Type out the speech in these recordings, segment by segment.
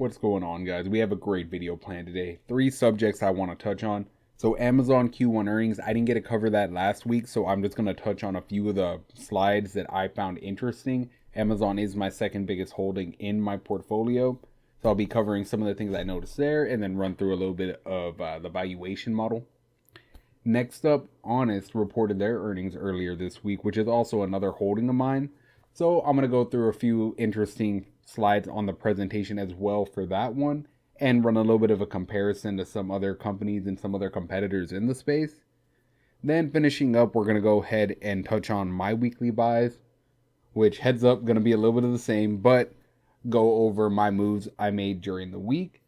What's going on, guys? We have a great video planned today. 3 subjects I want to touch on. So Amazon Q1 earnings, I didn't get to cover that last week, so I'm just going to touch on a few of the slides that I found interesting. Amazon is my second biggest holding in my portfolio, so I'll be covering some of the things I noticed there and then run through a little bit of the valuation model. Next up, Honest reported their earnings earlier this week, which is also another holding of mine. So I'm going to go through a few interesting slides on the presentation as well for that one and run a little bit of a comparison to some other companies and some other competitors in the space. Then finishing up, we're going to go ahead and touch on my weekly buys, which heads up, going to be a little bit of the same, but go over my moves I made during the week.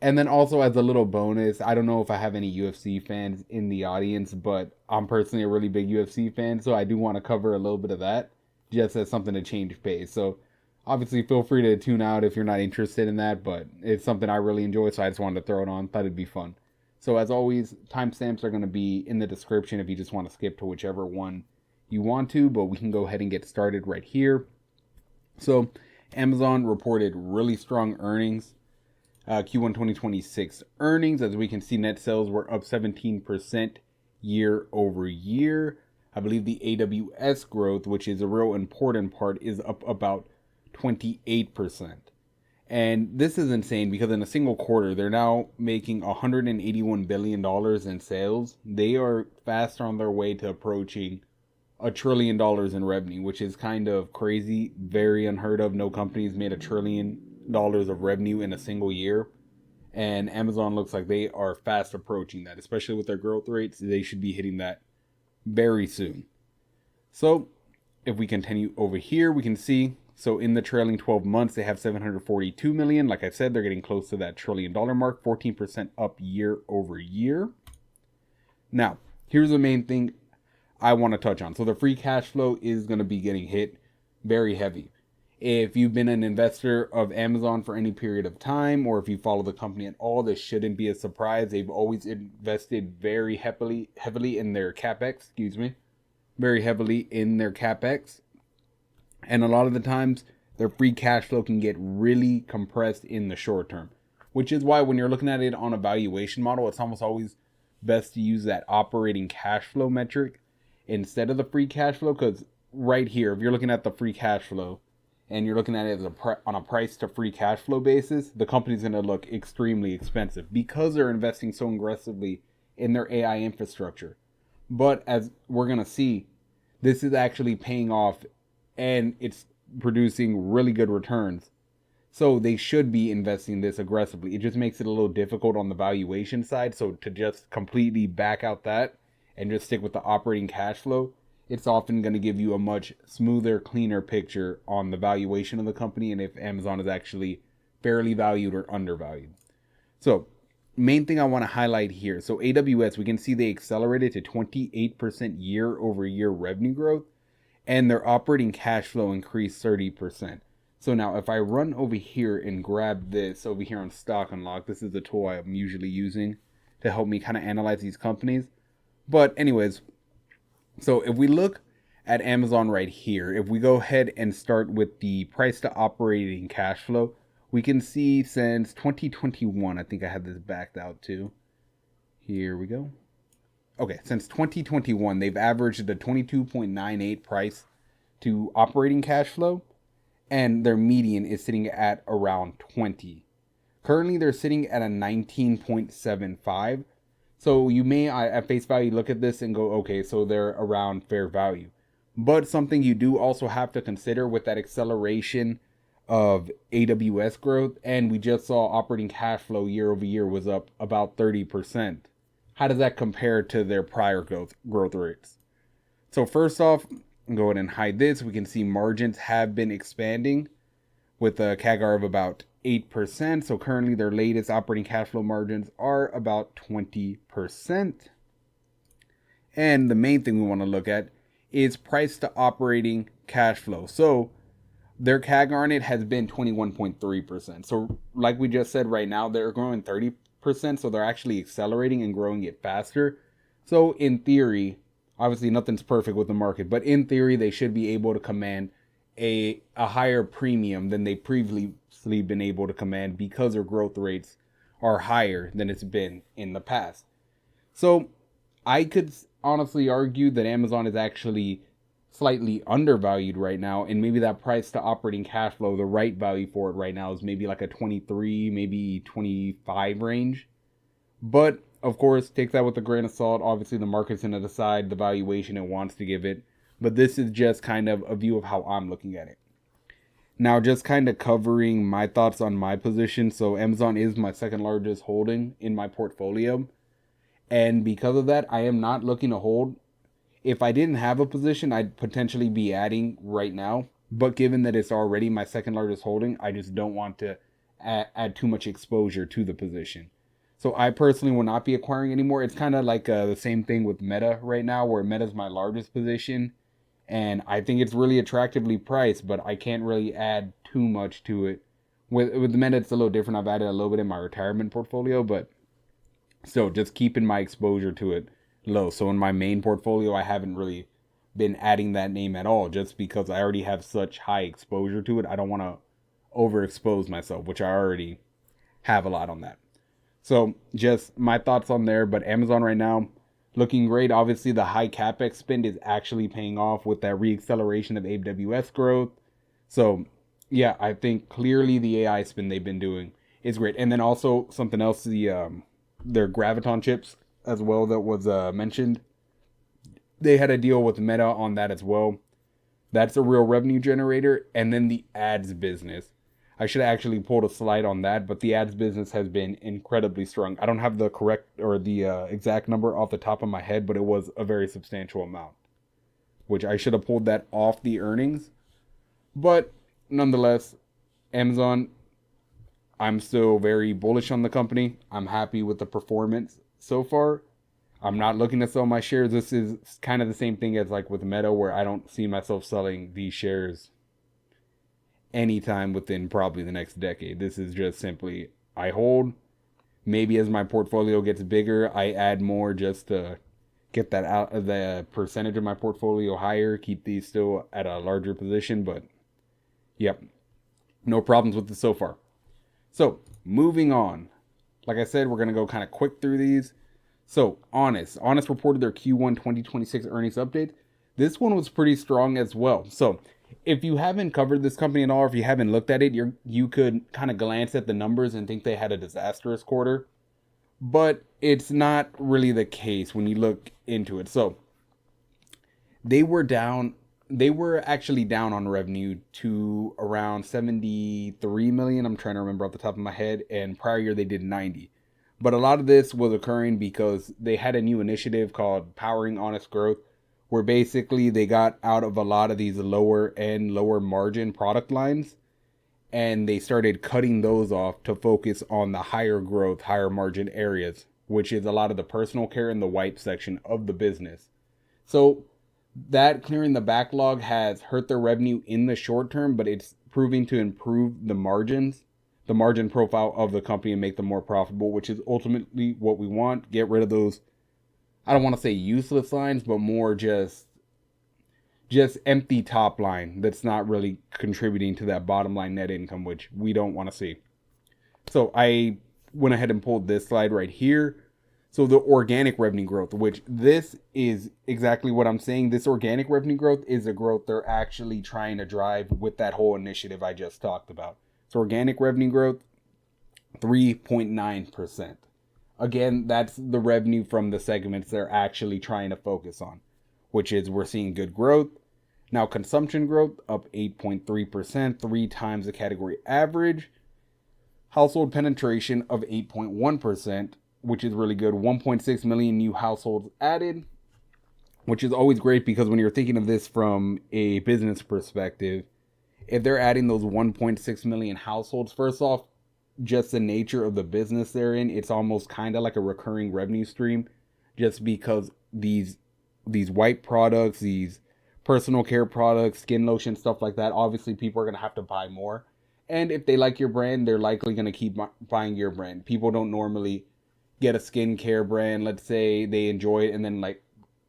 And then also as a little bonus, I don't know if I have any UFC fans in the audience, but I'm personally a really big UFC fan, so I do want to cover a little bit of that just as something to change pace. So obviously feel free to tune out if you're not interested in that, but it's something I really enjoy, so I just wanted to throw it on. Thought it'd be fun. So as always, timestamps are going to be in the description if you just want to skip to whichever one you want to, but we can go ahead and get started right here. So Amazon reported really strong earnings. Q1 2026 earnings, as we can see, net sales were up 17% year over year. I believe the AWS growth, which is a real important part, is up about 28%. And this is insane because in a single quarter, they're now making $181 billion in sales. They are fast on their way to approaching $1 trillion in revenue, which is kind of crazy, very unheard of. No company's made $1 trillion of revenue in a single year. And Amazon looks like they are fast approaching that, especially with their growth rates. They should be hitting that very soon. So if we continue over here, we can see, so in the trailing 12 months, they have 742 million. Like I said, they're getting close to that $1 trillion mark, 14% up year over year. Now, here's the main thing I want to touch on. So the free cash flow is going to be getting hit very heavy. If you've been an investor of Amazon for any period of time, or if you follow the company at all, this shouldn't be a surprise. They've always invested very heavily in their capex, very heavily in their capex. And a lot of the times, their free cash flow can get really compressed in the short term, which is why when you're looking at it on a valuation model, it's almost always best to use that operating cash flow metric instead of the free cash flow. Because right here, if you're looking at the free cash flow, and you're looking at it as on a price to free cash flow basis, the company's going to look extremely expensive because they're investing so aggressively in their AI infrastructure. But as we're going to see, this is actually paying off and it's producing really good returns. So they should be investing this aggressively. It just makes it a little difficult on the valuation side. So to just completely back out that and just stick with the operating cash flow, it's often going to give you a much smoother, cleaner picture on the valuation of the company and if Amazon is actually fairly valued or undervalued. So, main thing I want to highlight here. So, AWS, we can see they accelerated to 28% year over year revenue growth and their operating cash flow increased 30%. So, now if I run over here and grab this over here on Stock Unlock, this is the tool I'm usually using to help me kind of analyze these companies. But, anyways, so if we look at Amazon right here, if we go ahead and start with the price to operating cash flow, we can see since 2021, I think I had this backed out too. Here we go. Okay, since 2021, they've averaged a 22.98 price to operating cash flow, and their median is sitting at around 20. Currently, they're sitting at a 19.75. So you may, at face value, look at this and go, okay, so they're around fair value. But something you do also have to consider with that acceleration of AWS growth, and we just saw operating cash flow year over year was up about 30%. How does that compare to their prior growth rates? So first off, go ahead and hide this. We can see margins have been expanding with a CAGR of about 8%. So currently their latest operating cash flow margins are about 20%. And the main thing we want to look at is price to operating cash flow. So their CAGR on it has been 21.3%. So like we just said, right now they're growing 30%. So they're actually accelerating and growing it faster. So in theory, obviously nothing's perfect with the market, but in theory, they should be able to command a higher premium than they previously been able to command because their growth rates are higher than it's been in the past. So I could honestly argue that Amazon is actually slightly undervalued right now, and maybe that price to operating cash flow, the right value for it right now is maybe like a 23, maybe 25 range. But of course, take that with a grain of salt. Obviously, the market's going to decide the valuation it wants to give it. But this is just kind of a view of how I'm looking at it. Now, just kind of covering my thoughts on my position. So, Amazon is my second largest holding in my portfolio. And because of that, I am not looking to hold. If I didn't have a position, I'd potentially be adding right now. But given that it's already my second largest holding, I just don't want to add too much exposure to the position. So I personally will not be acquiring anymore. It's kind of like the same thing with Meta right now, where Meta is my largest position. And I think it's really attractively priced, but I can't really add too much to it. With Meta, it's a little different. I've added a little bit in my retirement portfolio, but still just keeping my exposure to it low. So in my main portfolio, I haven't really been adding that name at all, just because I already have such high exposure to it. I don't want to overexpose myself, which I already have a lot on that. So just my thoughts on there. But Amazon right now looking great. Obviously, the high capex spend is actually paying off with that reacceleration of AWS growth. So yeah, I think clearly the AI spend they've been doing is great. And then also something else, their Graviton chips as well that was mentioned. They had a deal with Meta on that as well. That's a real revenue generator. And then the ads business. I should have actually pulled a slide on that, but the ads business has been incredibly strong. I don't have the correct or the exact number off the top of my head, but it was a very substantial amount, which I should have pulled that off the earnings. But nonetheless, Amazon, I'm still very bullish on the company. I'm happy with the performance so far. I'm not looking to sell my shares. This is kind of the same thing as like with Meta, where I don't see myself selling these shares anytime within probably the next decade. This is just simply I hold. Maybe as my portfolio gets bigger, I add more just to get that out of the percentage of my portfolio higher, keep these still at a larger position. But yep, no problems with this so far. So moving on. Like I said, we're going to go kind of quick through these. So Honest reported their Q1 2026 earnings update. This one was pretty strong as well. So if you haven't covered this company at all, or if you haven't looked at it, you could kind of glance at the numbers and think they had a disastrous quarter. But it's not really the case when you look into it. So they were actually down on revenue to around 73 million. I'm trying to remember off the top of my head. And prior year they did 90. But a lot of this was occurring because they had a new initiative called Powering Honest Growth, where basically they got out of a lot of these lower end, lower margin product lines, and they started cutting those off to focus on the higher growth, higher margin areas, which is a lot of the personal care and the wipe section of the business. So that clearing the backlog has hurt their revenue in the short term, but it's proving to improve the margins, the margin profile of the company, and make them more profitable, which is ultimately what we want. Get rid of those, I don't want to say useless lines, but more just empty top line that's not really contributing to that bottom line net income, which we don't want to see. So I went ahead and pulled this slide right here. So the organic revenue growth, which this is exactly what I'm saying. This organic revenue growth is a growth they're actually trying to drive with that whole initiative I just talked about. So organic revenue growth, 3.9%. Again, that's the revenue from the segments they're actually trying to focus on, which is we're seeing good growth. Now, consumption growth up 8.3%, 3 times the category average. Household penetration of 8.1%, which is really good. 1.6 million new households added, which is always great because when you're thinking of this from a business perspective, if they're adding those 1.6 million households, first off, just the nature of the business they're in, it's almost kind of like a recurring revenue stream, just because these wipe products, these personal care products, skin lotion, stuff like that, obviously people are going to have to buy more. And if they like your brand, they're likely going to keep buying your brand. People don't normally get a skincare brand, let's say they enjoy it, and then like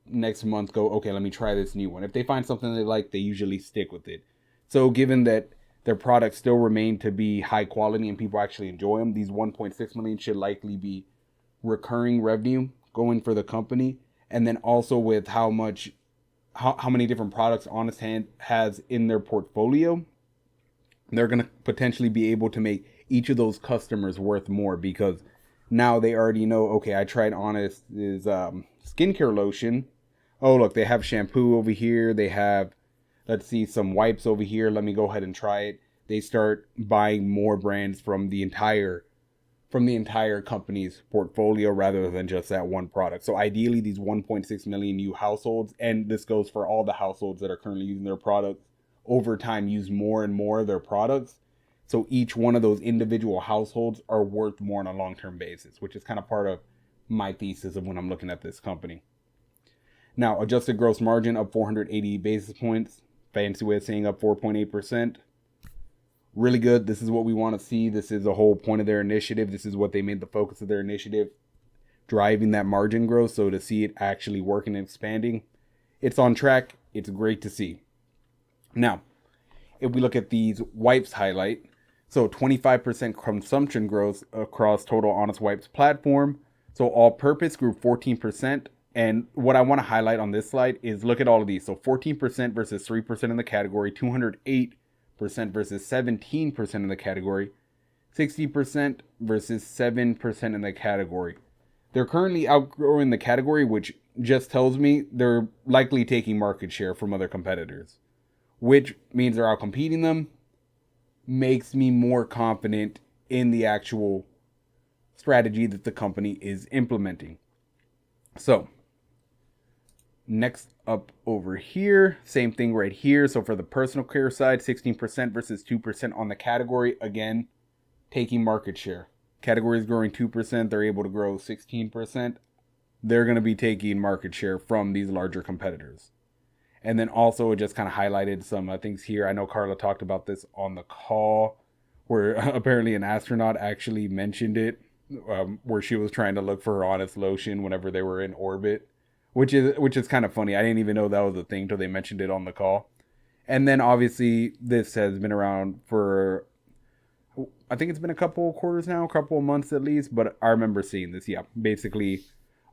next month go, okay, let me try this new one. If they find something they like, they usually stick with it. So given that their products still remain to be high quality and people actually enjoy them, these 1.6 million should likely be recurring revenue going for the company. And then also with how many different products Honest Hand has in their portfolio, they're going to potentially be able to make each of those customers worth more, because now they already know, okay, I tried Honest's skincare lotion. Oh, look, they have shampoo over here. They have, let's see, some wipes over here. Let me go ahead and try it. They start buying more brands from the entire company's portfolio rather than just that one product. So ideally, these 1.6 million new households, and this goes for all the households that are currently using their products, over time use more and more of their products. So each one of those individual households are worth more on a long-term basis, which is kind of part of my thesis of when I'm looking at this company. Now, adjusted gross margin up 480 basis points. Fancy way of saying up 4.8%. Really good. This is what we want to see. This is the whole point of their initiative. This is what they made the focus of their initiative, driving that margin growth. So to see it actually working and expanding, it's on track. It's great to see. Now, if we look at these wipes highlight, so 25% consumption growth across total Honest Wipes platform. So all purpose grew 14%. And what I want to highlight on this slide is look at all of these. So 14% versus 3% in the category, 208% versus 17% in the category, 60% versus 7% in the category. They're currently outgrowing the category, which just tells me they're likely taking market share from other competitors, which means they're outcompeting them. Makes me more confident in the actual strategy that the company is implementing. So next up over here, same thing right here. So for the personal care side, 16% versus 2% on the category. Again, taking market share. Category is growing 2%. They're able to grow 16%. They're going to be taking market share from these larger competitors. And then also it just kind of highlighted some things here. I know Carla talked about this on the call, where apparently an astronaut actually mentioned it, where she was trying to look for her Honest lotion whenever they were in orbit. Which is kind of funny. I didn't even know that was a thing until they mentioned it on the call. And then obviously this has been around for, I think it's been a couple of quarters now, a couple of months at least. But I remember seeing this. Yeah, basically,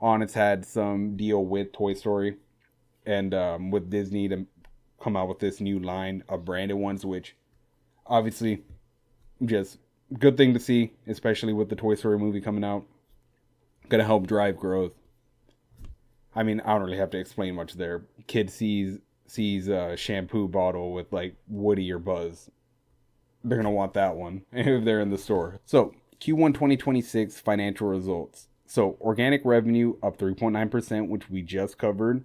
Honest had some deal with Toy Story and with Disney to come out with this new line of branded ones, which obviously just good thing to see, especially with the Toy Story movie coming out. Gonna help drive growth. I mean, I don't really have to explain much there. Kid sees a shampoo bottle with like Woody or Buzz. They're going to want that one if they're in the store. So Q1 2026 financial results. So organic revenue up 3.9%, which we just covered.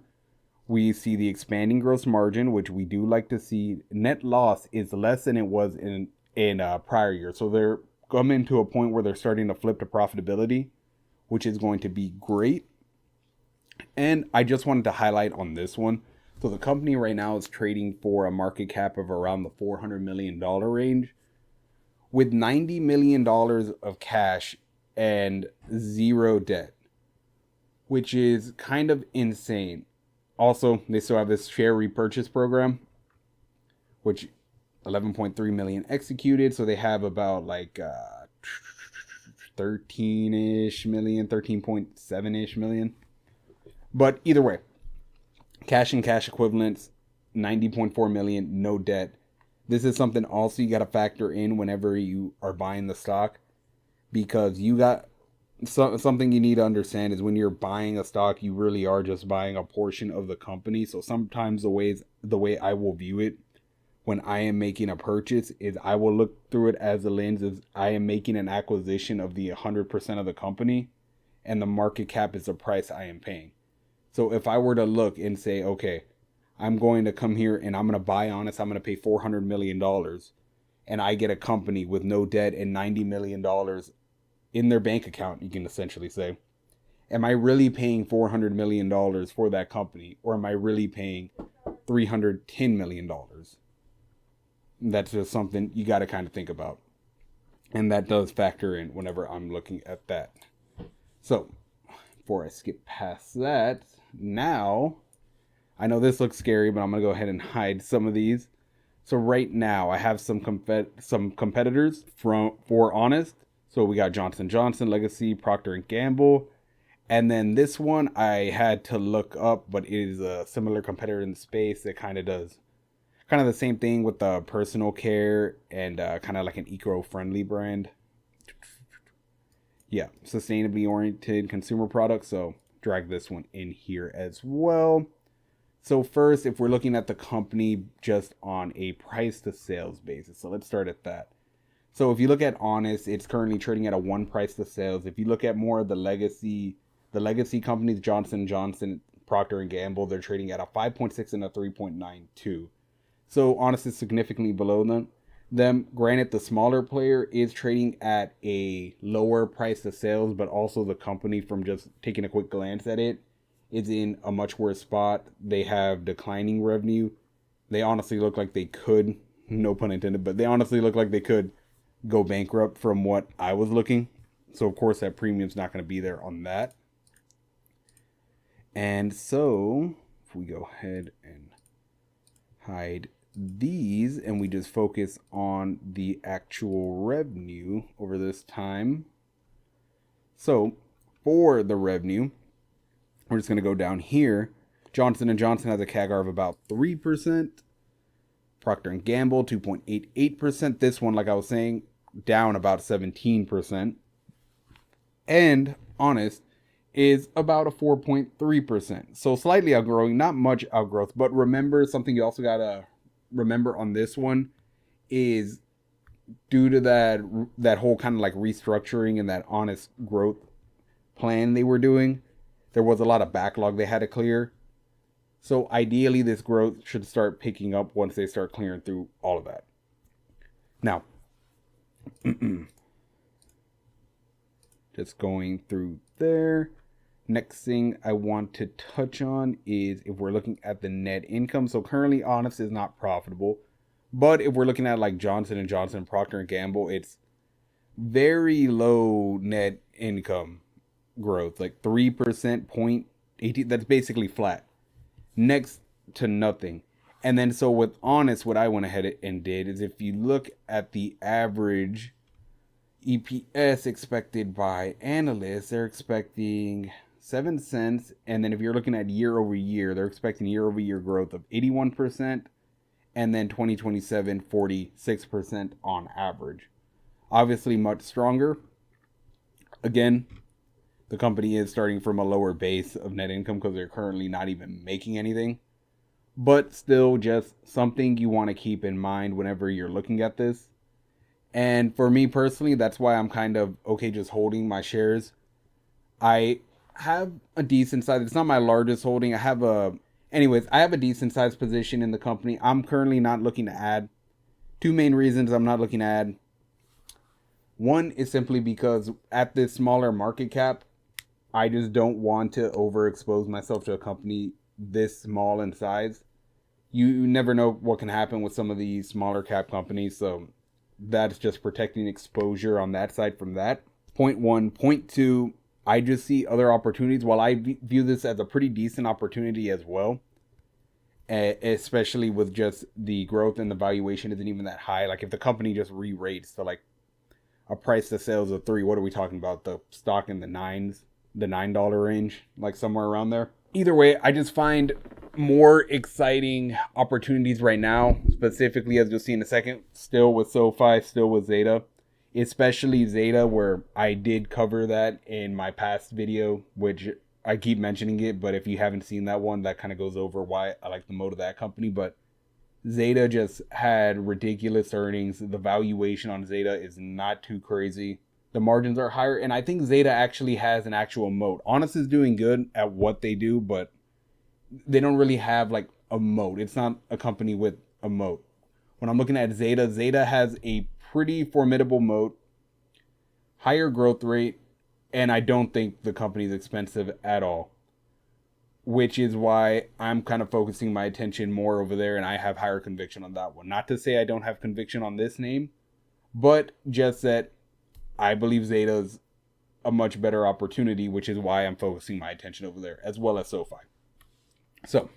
We see the expanding gross margin, which we do like to see. Net loss is less than it was in prior years. So they're coming to a point where they're starting to flip to profitability, which is going to be great. And I just wanted to highlight on this one. So the company right now is trading for a market cap of around the $400 million range with $90 million of cash and zero debt, which is kind of insane. Also, they still have this share repurchase program, which 11.3 million executed. So they have about like 13-ish million, 13.7-ish million. But either way, cash and cash equivalents, 90.4 million, no debt. This is something also you got to factor in whenever you are buying the stock, because you got something you need to understand is when you're buying a stock, you really are just buying a portion of the company. So sometimes the way I will view it when I am making a purchase is I will look through it as a lens of I am making an acquisition of the 100% of the company, and the market cap is the price I am paying. So if I were to look and say, okay, I'm going to come here and I'm going to buy Honest, I'm going to pay $400 million, and I get a company with no debt and $90 million in their bank account, you can essentially say, am I really paying $400 million for that company, or am I really paying $310 million? That's just something you got to kind of think about. And that does factor in whenever I'm looking at that. So before I skip past that, now, I know this looks scary, but I'm going to go ahead and hide some of these. So right now I have some competitors for Honest. So we got Johnson Johnson, Legacy, Procter and Gamble, and then this one I had to look up, but it is a similar competitor in the space that kind of does kind of the same thing with the personal care and kind of like an eco-friendly brand. Yeah, sustainably oriented consumer products. So drag this one in here as well. So first, if we're looking at the company just on a price to sales basis, so let's start at that. So if you look at Honest, it's currently trading at a 1 price to sales. If you look at more of the legacy companies, Johnson Johnson, Procter and Gamble, they're trading at a 5.6 and a 3.92. So Honest is significantly below them. Granted, the smaller player is trading at a lower price to sales, but also the company, from just taking a quick glance at it, is in a much worse spot. They have declining revenue. They honestly look like they could, no pun intended, but they honestly look like they could go bankrupt from what I was looking. So of course that premium's not going to be there on that. And so if we go ahead and hide these and we just focus on the actual revenue over this time. So for the revenue, we're just going to go down here. Johnson & Johnson has a CAGR of about 3%. Procter & Gamble, 2.88%. This one, like I was saying, down about 17%. And Honest is about a 4.3%. So slightly outgrowing, not much outgrowth. But remember, something you also got to remember on this one is due to that whole kind of like restructuring and that Honest growth plan they were doing, there was a lot of backlog they had to clear. So ideally, this growth should start picking up once they start clearing through all of that. Now, just going through there. Next thing I want to touch on is if we're looking at the net income. So currently, Honest is not profitable. But if we're looking at like Johnson & Johnson, Procter & Gamble, it's very low net income growth, like 3%, 0.18. That's basically flat, next to nothing. And then so with Honest, what I went ahead and did is if you look at the average EPS expected by analysts, they're expecting 7 cents. And then if you're looking at year over year, they're expecting year over year growth of 81%. And then 2027, 46% on average. Obviously much stronger. Again, the company is starting from a lower base of net income because they're currently not even making anything. But still just something you want to keep in mind whenever you're looking at this. And for me personally, that's why I'm kind of okay just holding my shares. I have a decent size. It's not my largest holding. I have a decent sized position in the company. I'm currently not looking to add. Two main reasons I'm not looking to add. One is simply because at this smaller market cap, I just don't want to overexpose myself to a company this small in size. You never know what can happen with some of these smaller cap companies. So that's just protecting exposure on that side from that. Point one. Point two, I just see other opportunities. While I view this as a pretty decent opportunity as well, especially with just the growth and the valuation isn't even that high. Like if the company just re-rates to like a price to sales of 3, what are we talking about? The stock in the $9 range, like somewhere around there. Either way, I just find more exciting opportunities right now, specifically as you'll see in a second, still with SoFi, still with Zeta, especially Zeta, where I did cover that in my past video, which I keep mentioning it, but if you haven't seen that one, that kind of goes over why I like the mode of that company. But Zeta just had ridiculous earnings. The valuation on Zeta is not too crazy. The margins are higher, and I think Zeta actually has an actual moat. Honest is doing good at what they do, but they don't really have like a moat. It's not a company with a moat. When I'm looking at Zeta, Zeta has a pretty formidable moat, higher growth rate, and I don't think the company is expensive at all, which is why I'm kind of focusing my attention more over there, and I have higher conviction on that one. Not to say I don't have conviction on this name, but just that I believe Zeta's a much better opportunity, which is why I'm focusing my attention over there, as well as SoFi. So,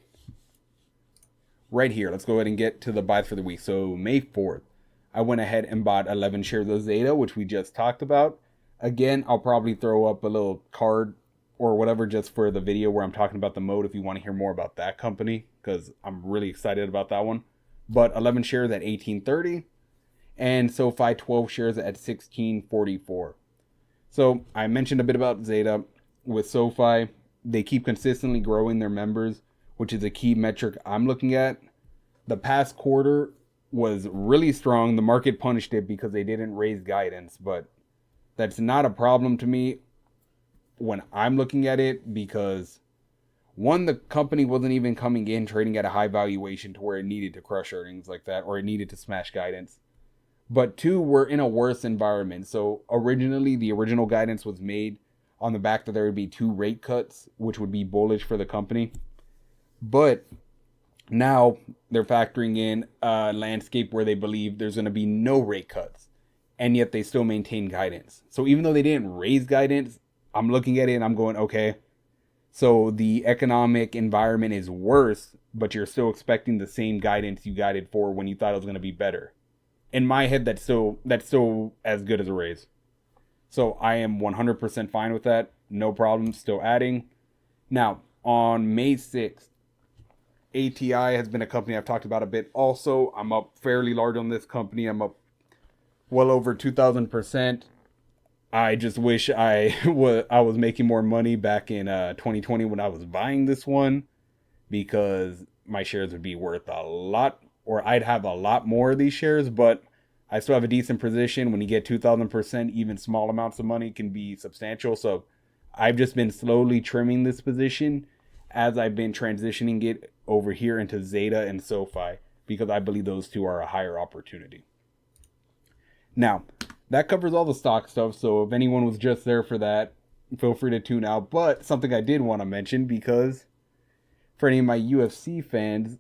right here. Let's go ahead and get to the buys for the week. So May 4th, I went ahead and bought 11 shares of Zeta, which we just talked about. Again, I'll probably throw up a little card or whatever just for the video where I'm talking about the mode if you want to hear more about that company, because I'm really excited about that one. But 11 shares at 18.30 and SoFi 12 shares at 16.44. So I mentioned a bit about Zeta. With SoFi, they keep consistently growing their members, which is a key metric I'm looking at. The past quarter was really strong. The market punished it because they didn't raise guidance, but that's not a problem to me when I'm looking at it, because one, the company wasn't even coming in trading at a high valuation to where it needed to crush earnings like that, or it needed to smash guidance. But two, we're in a worse environment. So originally, the original guidance was made on the back that there would be 2 rate cuts, which would be bullish for the company. But now they're factoring in a landscape where they believe there's going to be no rate cuts, and yet they still maintain guidance. So even though they didn't raise guidance, I'm looking at it and I'm going, okay, so the economic environment is worse, but you're still expecting the same guidance you guided for when you thought it was going to be better. In my head, that's still as good as a raise. So I am 100% fine with that. No problem. Still adding. Now, on May 6th, ATI has been a company I've talked about a bit. Also, I'm up fairly large on this company. I'm up well over 2,000%. I just wish I was making more money back in 2020 when I was buying this one, because my shares would be worth a lot, or I'd have a lot more of these shares, but I still have a decent position. When you get 2,000%, even small amounts of money can be substantial. So I've just been slowly trimming this position as I've been transitioning it over here into Zeta and SoFi, because I believe those two are a higher opportunity. Now, that covers all the stock stuff. So if anyone was just there for that, feel free to tune out. But something I did want to mention, because for any of my UFC fans,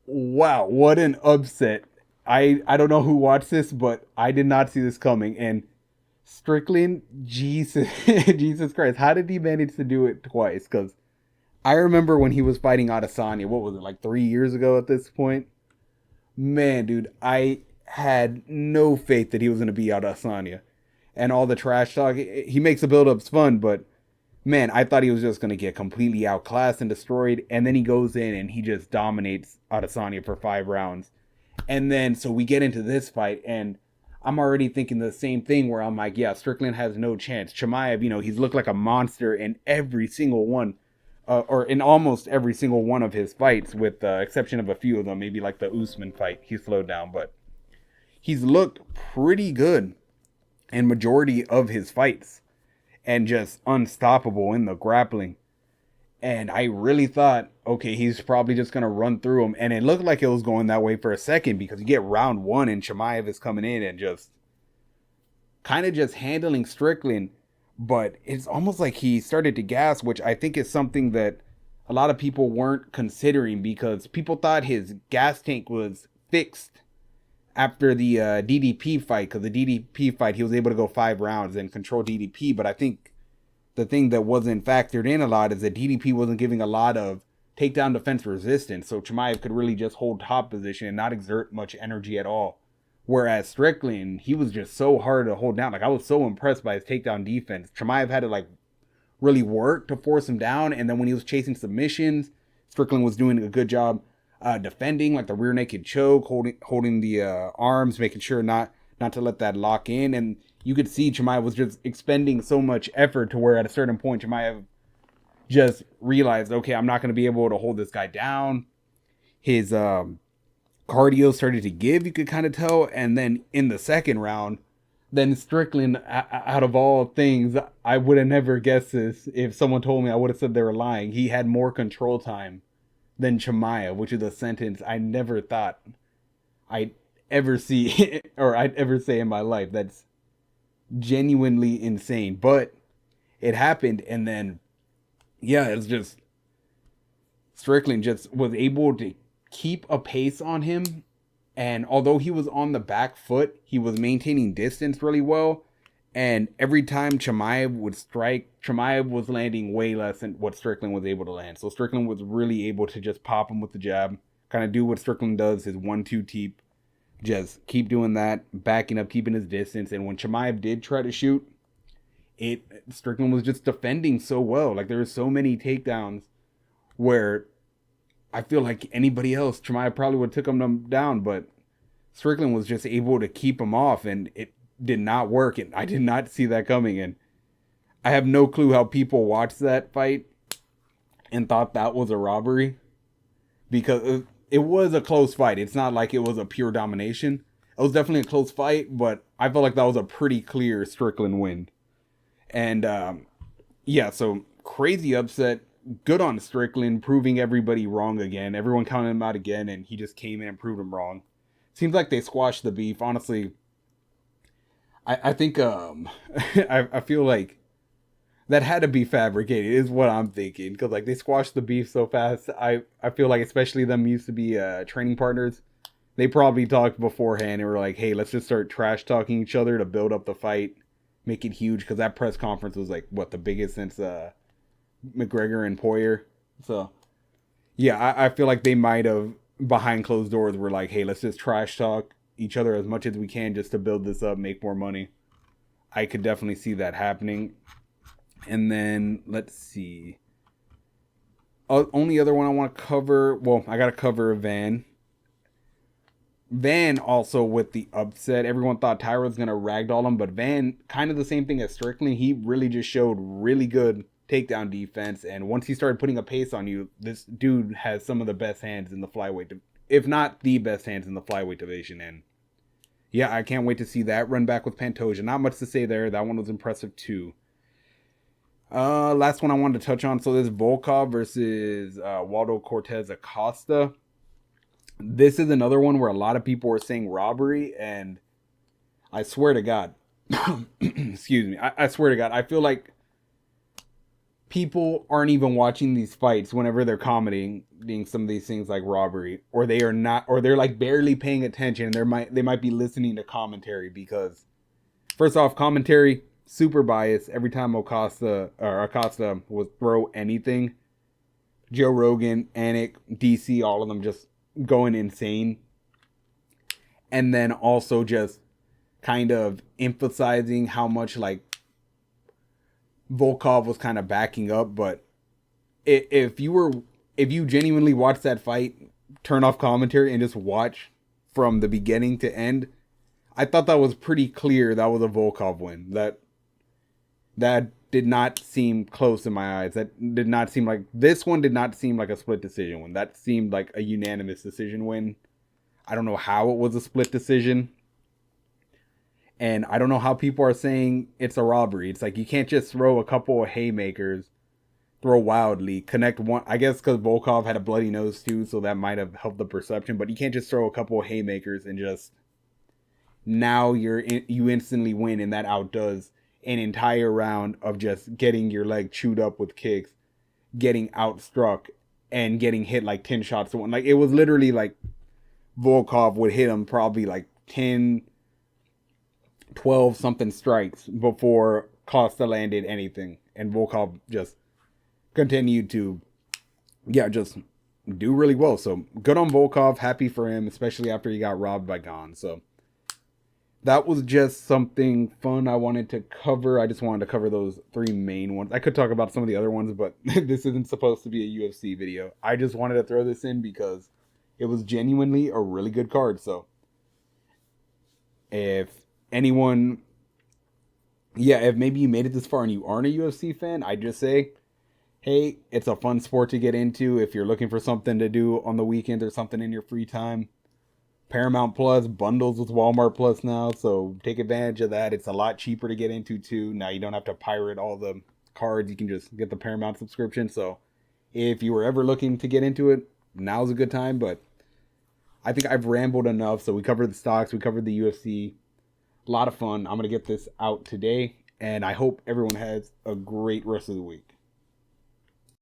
wow, what an upset. I don't know who watched this, but I did not see this coming. And Strickland, Jesus, Jesus Christ, how did he manage to do it twice? Because I remember when he was fighting Adesanya, what was it, like 3 years ago at this point? Man, dude, I had no faith that he was going to beat Adesanya. And all the trash talk, he makes the build-ups fun, but man, I thought he was just going to get completely outclassed and destroyed. And then he goes in and he just dominates Adesanya for 5 rounds. And then, so we get into this fight, and I'm already thinking the same thing where I'm like, yeah, Strickland has no chance. Chimaev, he's looked like a monster in every single one, or in almost every single one of his fights, with the exception of a few of them, maybe like the Usman fight, he slowed down, but he's looked pretty good in majority of his fights, and just unstoppable in the grappling. And I really thought, okay, he's probably just going to run through him. And it looked like it was going that way for a second, because you get round 1 and Chimaev is coming in and just kind of just handling Strickland. But it's almost like he started to gas, which I think is something that a lot of people weren't considering, because people thought his gas tank was fixed after the DDP fight. Because the DDP fight, he was able to go 5 rounds and control DDP. But I think the thing that wasn't factored in a lot is that DDP wasn't giving a lot of takedown defense resistance. So Chimaev could really just hold top position and not exert much energy at all. Whereas Strickland, he was just so hard to hold down. Like, I was so impressed by his takedown defense. Chimaev had to really work to force him down. And then when he was chasing submissions, Strickland was doing a good job defending, like the rear naked choke, holding the arms, making sure not to let that lock in. And you could see Chimaev was just expending so much effort to where at a certain point Chimaev just realized, okay, I'm not going to be able to hold this guy down. His cardio started to give, you could kind of tell. And then in the second round, then Strickland, out of all things, I would have never guessed this. If someone told me, I would have said they were lying. He had more control time than Chimaev, which is a sentence I never thought I'd ever see or I'd ever say in my life. That's genuinely insane, but it happened. And then it's just Strickland just was able to keep a pace on him, and although he was on the back foot, he was maintaining distance really well. And every time Chimaev would strike, Chimaev was landing way less than what Strickland was able to land. So Strickland was really able to just pop him with the jab, kind of do what Strickland does, his 1-2 teep. Just keep doing that, backing up, keeping his distance. And when Chimaev did try to shoot, Strickland was just defending so well. Like, there were so many takedowns where I feel like anybody else, Chimaev probably would have took him down, but Strickland was just able to keep him off, and it did not work. And I did not see that coming. And I have no clue how people watched that fight and thought that was a robbery, because it was a close fight. It's not like it was a pure domination. It was definitely a close fight, but I felt like that was a pretty clear Strickland win. And yeah, so crazy upset. Good on Strickland, proving everybody wrong again. Everyone counted him out again, and he just came in and proved him wrong. Seems like they squashed the beef. Honestly, I think I feel like that had to be fabricated, is what I'm thinking. Because, like, they squashed the beef so fast. I feel like, especially them used to be training partners, they probably talked beforehand and were like, hey, let's just start trash talking each other to build up the fight, make it huge. Because that press conference was, like, what, the biggest since McGregor and Poirier. So, yeah, I feel like they might have, behind closed doors, were like, hey, let's just trash talk each other as much as we can just to build this up, make more money. I could definitely see that happening. And then, let's see. Only other one I want to cover. Well, I got to cover Van. Van also with the upset. Everyone thought Tyra was going to ragdoll him. But Van, kind of the same thing as Strickland. He really just showed really good takedown defense. And once he started putting a pace on you, this dude has some of the best hands in the flyweight. If not the best hands in the flyweight division. And yeah, I can't wait to see that run back with Pantoja. Not much to say there. That one was impressive too. Last one I wanted to touch on. So this Volkov versus Waldo Cortez Acosta. This is another one where a lot of people were saying robbery, and I swear to God, excuse me, I swear to God, I feel like people aren't even watching these fights whenever they're commenting some of these things like robbery, or they are not, or they're like barely paying attention. They might be listening to commentary, because first off, commentary super biased. Every time Acosta would throw anything, Joe Rogan, Anik, DC, all of them just going insane. And then also just kind of emphasizing how much like Volkov was kind of backing up. But if you genuinely watch that fight, turn off commentary and just watch from the beginning to end, I thought that was pretty clear that was a Volkov win. That did not seem close in my eyes. This one did not seem like a split decision win. That seemed like a unanimous decision win. I don't know how it was a split decision. And I don't know how people are saying it's a robbery. It's like, you can't just throw a couple of haymakers, throw wildly, connect one. I guess because Volkov had a bloody nose too, so that might have helped the perception. But you can't just throw a couple of haymakers and just, now you instantly win, and that outdoes an entire round of just getting your leg chewed up with kicks, getting outstruck, and getting hit like 10 shots to one. Like, it was literally like Volkov would hit him probably like 10, 12 something strikes before Costa landed anything. And Volkov just continued to, just do really well. So good on Volkov. Happy for him, especially after he got robbed by Gon. So that was just something fun I wanted to cover. I just wanted to cover those three main ones. I could talk about some of the other ones, but this isn't supposed to be a UFC video. I just wanted to throw this in because it was genuinely a really good card. So if anyone, if maybe you made it this far and you aren't a UFC fan, I just say, hey, it's a fun sport to get into. If you're looking for something to do on the weekend or something in your free time, Paramount Plus bundles with Walmart Plus now, so take advantage of that. It's a lot cheaper to get into too. Now you don't have to pirate all the cards. You can just get the Paramount subscription. So if you were ever looking to get into it, now's a good time. But I think I've rambled enough. So we covered the stocks, we covered the UFC. A lot of fun. I'm going to get this out today, and I hope everyone has a great rest of the week.